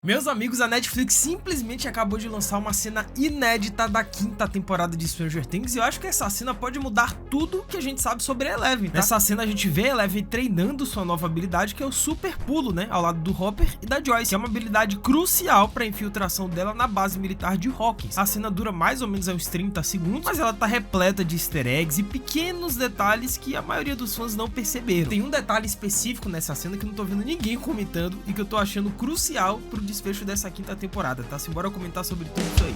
Meus amigos, a Netflix simplesmente acabou de lançar uma cena inédita da quinta temporada de Stranger Things e eu acho que essa cena pode mudar tudo que a gente sabe sobre a Eleven, tá? Nessa cena a gente vê a Eleven treinando sua nova habilidade, que é o super pulo, né? Ao lado do Hopper e da Joyce, que é uma habilidade crucial para a infiltração dela na base militar de Hawkins. A cena dura mais ou menos uns 30 segundos, mas ela tá repleta de easter eggs e pequenos detalhes que a maioria dos fãs não perceberam. Tem um detalhe específico nessa cena que eu não tô vendo ninguém comentando e que eu tô achando crucial pro desfecho dessa quinta temporada, tá? Simbora comentar sobre tudo isso aí.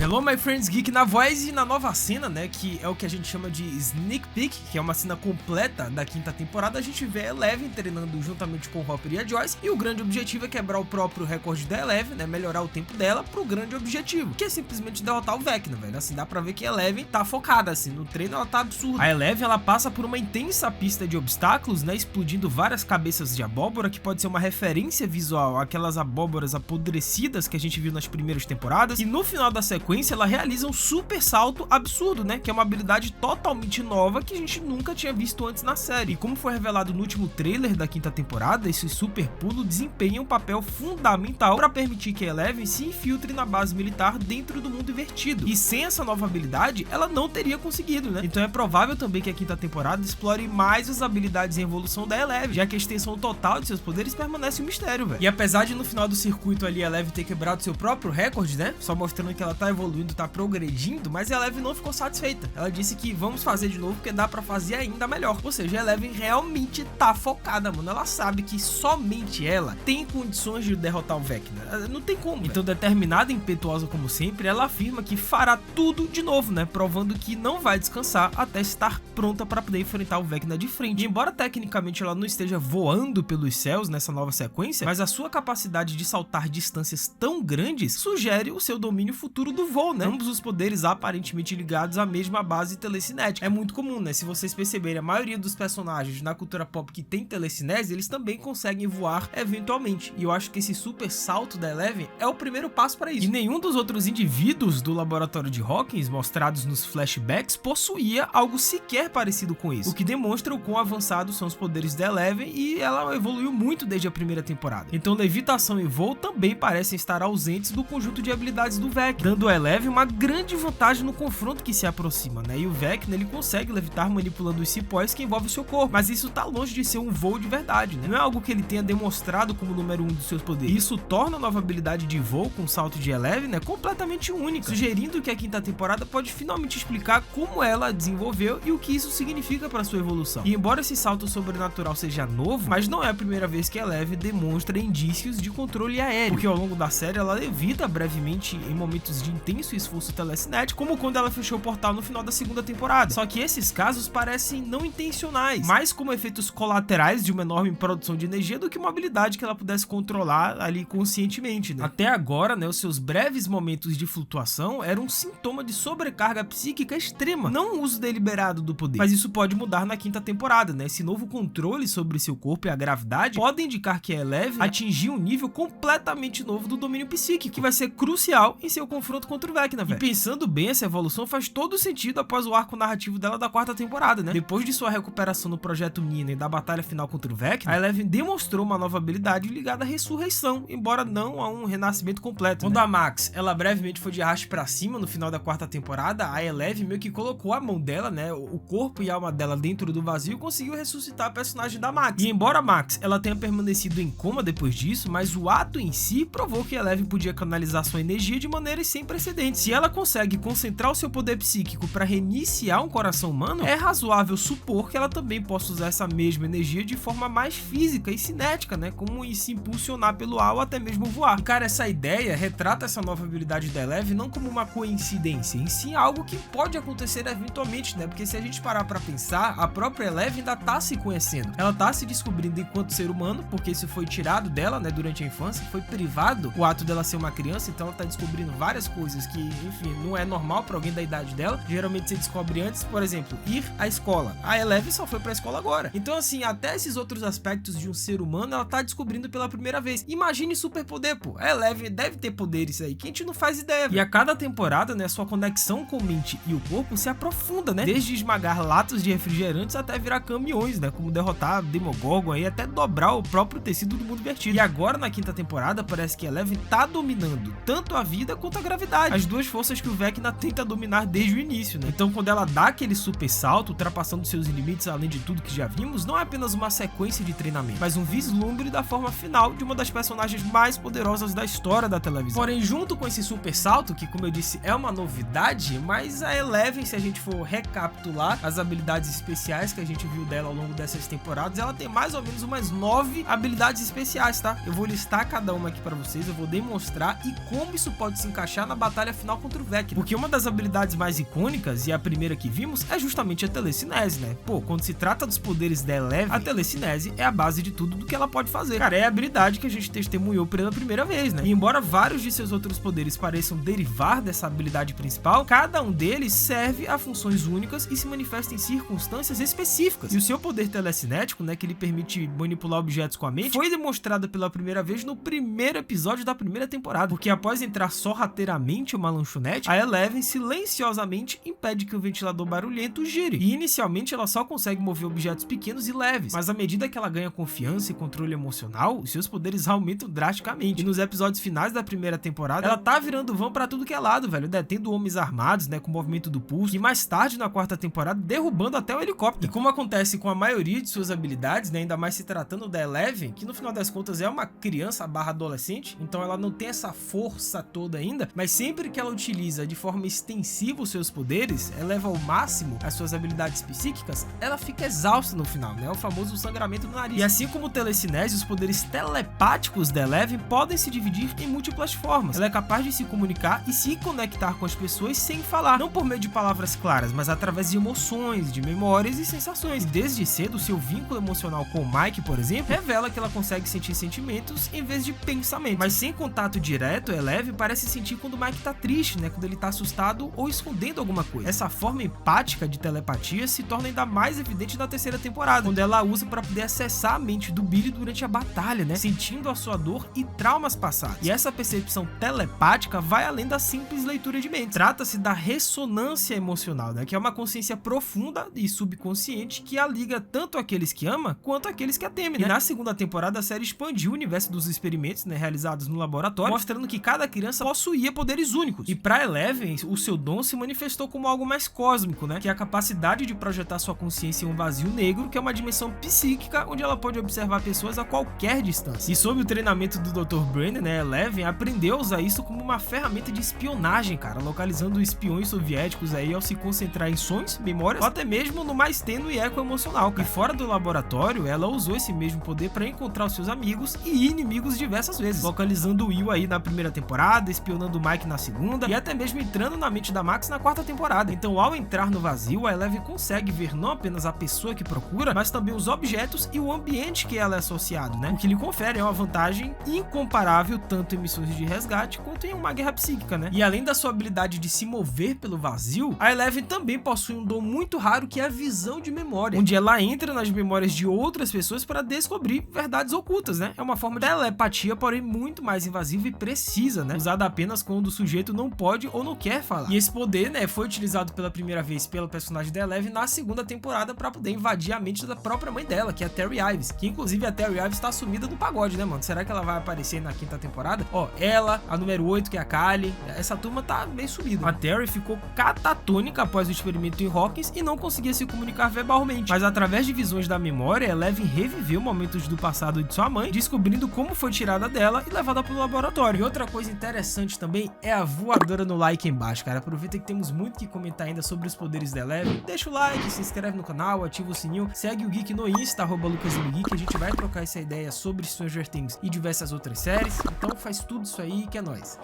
Hello my friends geek na voz e na nova cena, né, que é o que a gente chama de sneak peek, que é uma cena completa da quinta temporada. A gente vê a Eleven treinando juntamente com o Hopper e a Joyce, e o grande objetivo é quebrar o próprio recorde da Eleven, né, melhorar o tempo dela pro grande objetivo, que é simplesmente derrotar o Vecna, velho. Assim, dá pra ver que a Eleven tá focada, assim, no treino ela tá absurda. A Eleven, ela passa por uma intensa pista de obstáculos, né, explodindo várias cabeças de abóbora, que pode ser uma referência visual àquelas abóboras apodrecidas que a gente viu nas primeiras temporadas, e no final da sequência ela realiza um super salto absurdo, né, que é uma habilidade totalmente nova que a gente nunca tinha visto antes na série. E como foi revelado no último trailer da quinta temporada, esse super pulo desempenha um papel fundamental para permitir que a Eleven se infiltre na base militar dentro do mundo invertido. E sem essa nova habilidade, ela não teria conseguido, né? Então é provável também que a quinta temporada explore mais as habilidades em evolução da Eleven, já que a extensão total de seus poderes permanece um mistério, velho. E apesar de no final do circuito ali a Eleven ter quebrado seu próprio recorde, né, só mostrando que ela tá evoluindo, tá progredindo, mas a Eleven não ficou satisfeita. Ela disse que vamos fazer de novo porque dá pra fazer ainda melhor. Ou seja, a Eleven realmente tá focada, mano. Ela sabe que somente ela tem condições de derrotar o Vecna. Não tem como. Então, determinada e impetuosa como sempre, ela afirma que fará tudo de novo, né, provando que não vai descansar até estar pronta para poder enfrentar o Vecna de frente. E embora tecnicamente ela não esteja voando pelos céus nessa nova sequência, mas a sua capacidade de saltar distâncias tão grandes sugere o seu domínio futuro do voo, né? Ambos os poderes aparentemente ligados à mesma base telecinética. É muito comum, né? Se vocês perceberem, a maioria dos personagens na cultura pop que tem telecinese, eles também conseguem voar eventualmente. E eu acho que esse super salto da Eleven é o primeiro passo para isso. E nenhum dos outros indivíduos do laboratório de Hawkins, mostrados nos flashbacks, possuía algo sequer parecido com isso. O que demonstra o quão avançados são os poderes da Eleven, e ela evoluiu muito desde a primeira temporada. Então, levitação e voo também parecem estar ausentes do conjunto de habilidades do Vecna, dando a Eleven uma grande vantagem no confronto que se aproxima, né? E o Vecna, ele consegue levitar manipulando os cipós que envolvem o seu corpo, mas isso tá longe de ser um voo de verdade, né? Não é algo que ele tenha demonstrado como número 1 dos seus poderes. Isso torna a nova habilidade de voo com o salto de Eleven, né, completamente única, sugerindo que a quinta temporada pode finalmente explicar como ela desenvolveu e o que isso significa para sua evolução. E embora esse salto sobrenatural seja novo, mas não é a primeira vez que a Eleven demonstra indícios de controle aéreo, porque ao longo da série ela levita brevemente em momentos de intenso esforço telecinético, como quando ela fechou o portal no final da segunda temporada. Só que esses casos parecem não intencionais, mais como efeitos colaterais de uma enorme produção de energia do que uma habilidade que ela pudesse controlar ali conscientemente, né? Até agora, né, os seus breves momentos de flutuação eram um sintoma de sobrecarga psíquica extrema, não um uso deliberado do poder. Mas isso pode mudar na quinta temporada, né? Esse novo controle sobre seu corpo e a gravidade pode indicar que a Eleven atingiu um nível completamente novo do domínio psíquico, que vai ser crucial em seu confronto contra o Vecna, velho. E pensando bem, essa evolução faz todo sentido após o arco narrativo dela da quarta temporada, né? Depois de sua recuperação no Projeto Nina e da batalha final contra o Vecna, a Eleven demonstrou uma nova habilidade ligada à ressurreição, embora não a um renascimento completo, né? Quando a Max, ela brevemente foi de arraste pra cima no final da quarta temporada, a Eleven meio que colocou a mão dela, né, o corpo e a alma dela dentro do vazio e conseguiu ressuscitar a personagem da Max. E embora a Max, ela tenha permanecido em coma depois disso, mas o ato em si provou que a Eleven podia canalizar sua energia de maneiras sem precedentes. Se ela consegue concentrar o seu poder psíquico para reiniciar um coração humano, é razoável supor que ela também possa usar essa mesma energia de forma mais física e cinética, né, como se impulsionar pelo ar ou até mesmo voar. E, cara, essa ideia retrata essa nova habilidade da Eleven não como uma coincidência, em si algo que pode acontecer eventualmente, né, porque se a gente parar para pensar, a própria Eleven ainda tá se conhecendo, ela tá se descobrindo enquanto ser humano, porque isso foi tirado dela, né, durante a infância, foi privado o ato dela ser uma criança, então ela tá descobrindo várias coisas coisas que, enfim, não é normal pra alguém da idade dela. Geralmente você descobre antes, por exemplo, ir à escola. A Eleven só foi pra escola agora. Então, assim, até esses outros aspectos de um ser humano, ela tá descobrindo pela primeira vez. Imagine superpoder, pô. A Eleven deve ter poderes aí que a gente não faz ideia. E a cada temporada, né, sua conexão com mente e o corpo se aprofunda, né? Desde esmagar latas de refrigerantes até virar caminhões, né? Como derrotar Demogorgon aí, até dobrar o próprio tecido do mundo invertido. E agora, na quinta temporada, parece que a Eleven tá dominando tanto a vida quanto a gravidade. As duas forças que o Vecna tenta dominar desde o início, né? Então, quando ela dá aquele super salto, ultrapassando seus limites além de tudo que já vimos, não é apenas uma sequência de treinamento, mas um vislumbre da forma final de uma das personagens mais poderosas da história da televisão. Porém, junto com esse super salto, que como eu disse é uma novidade, mas a Eleven, se a gente for recapitular as habilidades especiais que a gente viu dela ao longo dessas temporadas, ela tem mais ou menos umas 9 habilidades especiais, tá? Eu vou listar cada uma aqui pra vocês, eu vou demonstrar e como isso pode se encaixar na batalha final contra o Vecna. Porque uma das habilidades mais icônicas, e a primeira que vimos, é justamente a telecinese, né? Pô, quando se trata dos poderes da Eleven, a telecinese é a base de tudo do que ela pode fazer. Cara, é a habilidade que a gente testemunhou pela primeira vez, né? E embora vários de seus outros poderes pareçam derivar dessa habilidade principal, cada um deles serve a funções únicas e se manifesta em circunstâncias específicas. E o seu poder telecinético, né, que lhe permite manipular objetos com a mente, foi demonstrado pela primeira vez no primeiro episódio da primeira temporada, porque após entrar sorrateiramente em uma lanchonete, a Eleven silenciosamente impede que o ventilador barulhento gire. E inicialmente ela só consegue mover objetos pequenos e leves, mas à medida que ela ganha confiança e controle emocional, os seus poderes aumentam drasticamente. E nos episódios finais da primeira temporada, ela tá virando vão pra tudo que é lado, velho, detendo homens armados, né, com o movimento do pulso, e mais tarde na quarta temporada derrubando até o helicóptero. E como acontece com a maioria de suas habilidades, né, ainda mais se tratando da Eleven, que no final das contas é uma criança / adolescente, então ela não tem essa força toda ainda, mas sempre que ela utiliza de forma extensiva os seus poderes, eleva ao máximo as suas habilidades psíquicas, ela fica exausta no final, né, o famoso sangramento do nariz. E assim como o telecinese, os poderes telepáticos da Eleven podem se dividir em múltiplas formas. Ela é capaz de se comunicar e se conectar com as pessoas sem falar, não por meio de palavras claras, mas através de emoções, de memórias e sensações. E desde cedo, seu vínculo emocional com o Mike, por exemplo, revela que ela consegue sentir sentimentos em vez de pensamentos. Mas sem contato direto, a Eleven parece sentir quando o Mike tá triste, né, quando ele tá assustado ou escondendo alguma coisa. Essa forma empática de telepatia se torna ainda mais evidente na terceira temporada, quando ela usa para poder acessar a mente do Billy durante a batalha, né, sentindo a sua dor e traumas passados. E essa percepção telepática vai além da simples leitura de mente. Trata-se da ressonância emocional, né, que é uma consciência profunda e subconsciente que a liga tanto àqueles que ama quanto àqueles que a temem, né? E na segunda temporada a série expandiu o universo dos experimentos, né, realizados no laboratório, mostrando que cada criança possuía poderes únicos. E para Eleven, o seu dom se manifestou como algo mais cósmico, né, que é a capacidade de projetar sua consciência em um vazio negro, que é uma dimensão psíquica onde ela pode observar pessoas a qualquer distância. E sob o treinamento do Dr. Brenner, né, Eleven aprendeu a usar isso como uma ferramenta de espionagem, cara, localizando espiões soviéticos aí ao se concentrar em sonhos, memórias ou até mesmo no mais tênue eco emocional, cara. E fora do laboratório, ela usou esse mesmo poder para encontrar os seus amigos e inimigos diversas vezes, localizando o Will aí na primeira temporada, espionando o Mike na segunda e até mesmo entrando na mente da Max na quarta temporada. Então, ao entrar no vazio, a Eleven consegue ver não apenas a pessoa que procura, mas também os objetos e o ambiente que ela é associado, né? O que lhe confere é uma vantagem incomparável tanto em missões de resgate quanto em uma guerra psíquica, né? E além da sua habilidade de se mover pelo vazio, a Eleven também possui um dom muito raro que é a visão de memória, onde ela entra nas memórias de outras pessoas para descobrir verdades ocultas, né? É uma forma de telepatia, porém muito mais invasiva e precisa, né? Usada apenas quando o sujeito não pode ou não quer falar. E esse poder, né, foi utilizado pela primeira vez pelo personagem da Eleven na segunda temporada para poder invadir a mente da própria mãe dela, que é a Terry Ives, que inclusive a Terry Ives tá sumida do pagode, né, mano? Será que ela vai aparecer na quinta temporada? Ó, ela, a número 8, que é a Kylie, essa turma tá meio sumida. A Terry ficou catatônica após o experimento em Hawkins e não conseguia se comunicar verbalmente, mas através de visões da memória, Eleven reviveu momentos do passado de sua mãe, descobrindo como foi tirada dela e levada pro laboratório. E outra coisa interessante também é a voadora no like embaixo, cara. Aproveita que temos muito que comentar ainda sobre os poderes da Eleven. Deixa o like, se inscreve no canal, ativa o sininho, segue o Geek no Insta, @LucasMGeek, que a gente vai trocar essa ideia sobre Stranger Things e diversas outras séries. Então faz tudo isso aí que é nóis.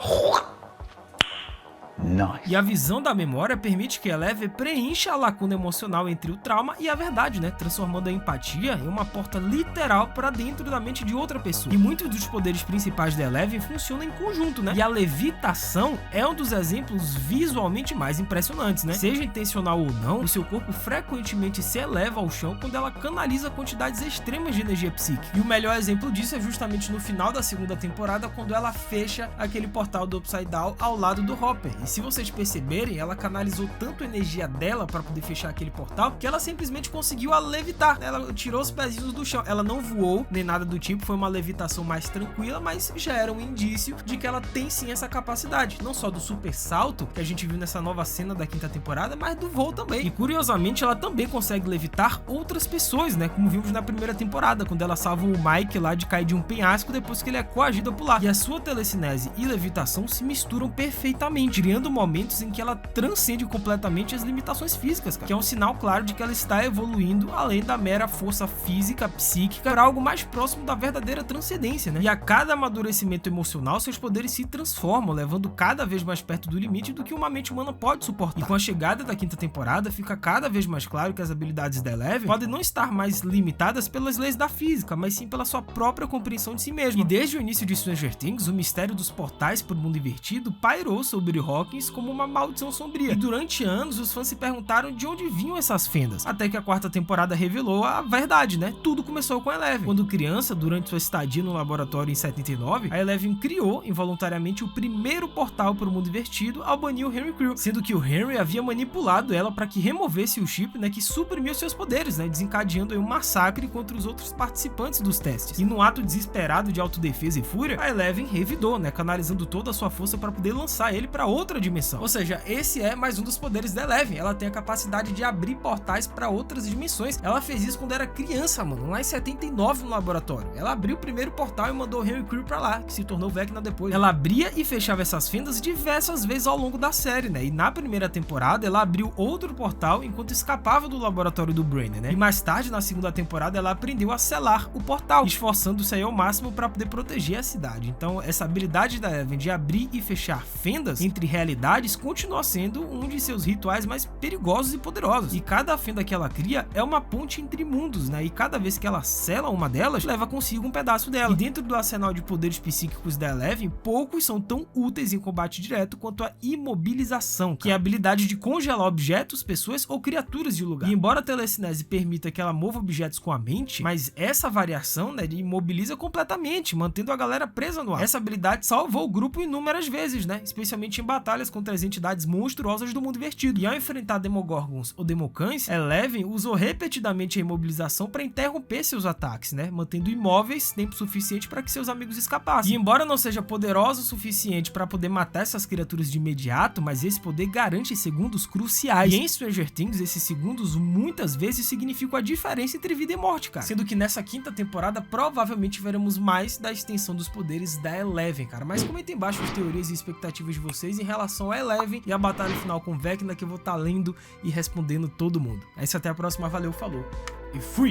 E a visão da memória permite que Eleven preencha a lacuna emocional entre o trauma e a verdade, né? Transformando a empatia em uma porta literal para dentro da mente de outra pessoa. E muitos dos poderes principais da Eleven funcionam em conjunto, né? E a levitação é um dos exemplos visualmente mais impressionantes, né? Seja intencional ou não, o seu corpo frequentemente se eleva ao chão quando ela canaliza quantidades extremas de energia psíquica. E o melhor exemplo disso é justamente no final da segunda temporada, quando ela fecha aquele portal do Upside Down ao lado do Hopper. E se vocês perceberem, ela canalizou tanto a energia dela para poder fechar aquele portal, que ela simplesmente conseguiu a levitar. Ela tirou os pezinhos do chão. Ela não voou, nem nada do tipo, foi uma levitação mais tranquila, mas já era um indício de que ela tem sim essa capacidade. Não só do super salto, que a gente viu nessa nova cena da quinta temporada, mas do voo também. E curiosamente, ela também consegue levitar outras pessoas, né? Como vimos na primeira temporada, quando ela salva o Mike lá de cair de um penhasco depois que ele é coagido a pular. E a sua telecinese e levitação se misturam perfeitamente, criando momentos em que ela transcende completamente as limitações físicas, cara, que é um sinal claro de que ela está evoluindo além da mera força física, psíquica, para algo mais próximo da verdadeira transcendência, né? E a cada amadurecimento emocional, seus poderes se transformam, levando cada vez mais perto do limite do que uma mente humana pode suportar. E com a chegada da quinta temporada, fica cada vez mais claro que as habilidades da Eleven podem não estar mais limitadas pelas leis da física, mas sim pela sua própria compreensão de si mesma. E desde o início de Stranger Things, o mistério dos portais para o mundo invertido pairou sobre Hawkins como uma maldição sombria. E durante anos, os fãs se perguntaram de onde vinham essas fendas, até que a quarta temporada revelou a verdade, né? Tudo começou com a Eleven. Quando criança, durante sua estadia no laboratório em 79, a Eleven criou involuntariamente o primeiro portal para o mundo invertido ao banir o Henry Creel, sendo que o Henry havia manipulado ela para que removesse o chip, né, que suprimiu seus poderes, né, desencadeando aí um massacre contra os outros participantes dos testes. E no ato desesperado de autodefesa e fúria, a Eleven revidou, né, canalizando toda a sua força para poder lançar ele para outra dimensão. Ou seja, esse é mais um dos poderes da Eleven. Ela tem a capacidade de abrir portais para outras dimensões. Ela fez isso quando era criança, mano, lá em 79 no laboratório. Ela abriu o primeiro portal e mandou o Henry Creel para lá, que se tornou Vecna depois. Ela abria e fechava essas fendas diversas vezes ao longo da série, né? E na primeira temporada ela abriu outro portal enquanto escapava do laboratório do Brainiac, né? E mais tarde, na segunda temporada, ela aprendeu a selar o portal, esforçando-se aí ao máximo para poder proteger a cidade. Então, essa habilidade da Eleven de abrir e fechar fendas entre realidades continua sendo um de seus rituais mais perigosos e poderosos. E cada fenda que ela cria é uma ponte entre mundos, né? E cada vez que ela sela uma delas, leva consigo um pedaço dela. E dentro do arsenal de poderes psíquicos da Eleven, poucos são tão úteis em combate direto quanto a imobilização, que é a habilidade de congelar objetos, pessoas ou criaturas de lugar. E embora a telecinese permita que ela mova objetos com a mente, mas essa variação, né, imobiliza completamente, mantendo a galera presa no ar. Essa habilidade salvou o grupo inúmeras vezes, né, especialmente em batalhas contra as entidades monstruosas do mundo invertido. E ao enfrentar Demogorgons ou Democães, Eleven usou repetidamente a imobilização para interromper seus ataques, né, mantendo imóveis tempo suficiente para que seus amigos escapassem. E embora não seja poderosa o suficiente para poder matar essas criaturas de imediato, mas esse poder garante segundos cruciais. E em Stranger Things, esses segundos muitas vezes significam a diferença entre vida e morte, cara. Sendo que nessa quinta temporada, provavelmente veremos mais da extensão dos poderes da Eleven, cara. Mas comentem embaixo as teorias e expectativas de vocês em relação a Eleven e a batalha final com Vecna, que eu vou estar lendo e respondendo todo mundo. É isso, até a próxima, valeu, falou e fui!